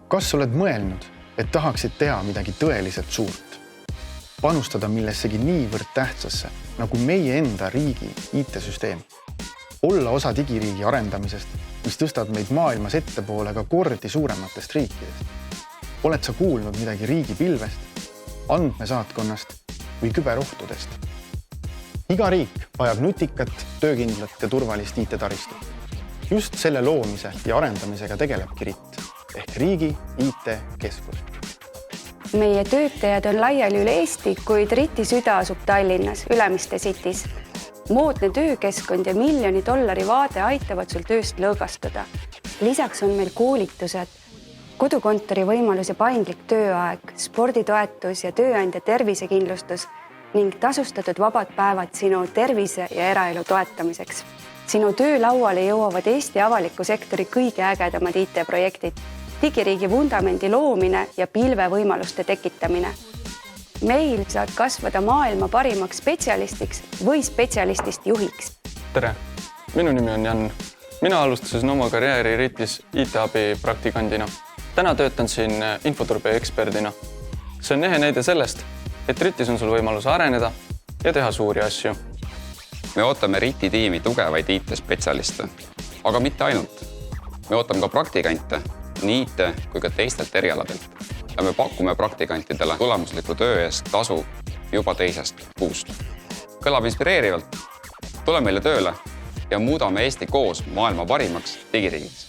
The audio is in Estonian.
Kas oled mõelnud, et tahaksid teha midagi tõeliselt suurt? Panustada millessegi niivõrd tähtsasse, nagu meie enda riigi IT-süsteem. Olla osa digiriigi arendamisest, mis tõstab meid maailmas ettepoole ka kordi suurematest riikidest. Oled sa kuulnud midagi riigi pilvest, andmesaatkonnast või küberohtudest? Iga riik vajab nutikat, töökindlat ja turvalist IT-taristut. Just selle loomise ja arendamisega tegelebki RIT ehk Riigi IT-keskus. Meie töötajad on laiali üle Eesti, kuid RIT-i süda asub Tallinnas, Ülemiste City's. Moodne töökeskkond ja $1 vaade aitavad sul tööst lõõgastuda. Lisaks on meil koolitused, kodukontori võimalus ja paindlik tööaeg, sporditoetus ja tööandja tervisekindlustus ning tasustatud vabad päevad sinu tervise ja eraelu toetamiseks. Sinu töölauale jõuavad Eesti avaliku sektori kõige ägedamad IT-projektid, digiriigi vundamendi loomine ja pilvevõimaluste tekitamine. Meil saad kasvada maailma parimaks spetsialistiks või spetsialistist juhiks. Tere, minu nimi on Jan. Mina alustasin oma karjääri RIT-is IT-abi praktikandina. Täna töötan siin infoturbe eksperdina. See on ehe näide sellest, et RIT-is on sul võimalus areneda ja teha suuri asju. Me ootame RIT-i tiimi tugevaid IT-spetsialiste, aga mitte ainult. Me ootame ka praktikante, nii IT kui ka teistelt erialadelt. Ja me pakume praktikantidele tulemusliku töö eest tasu juba teisest kuust. Kõlab inspireerivalt. Tule meile tööle ja muudame Eesti koos maailma parimaks digiriigiks.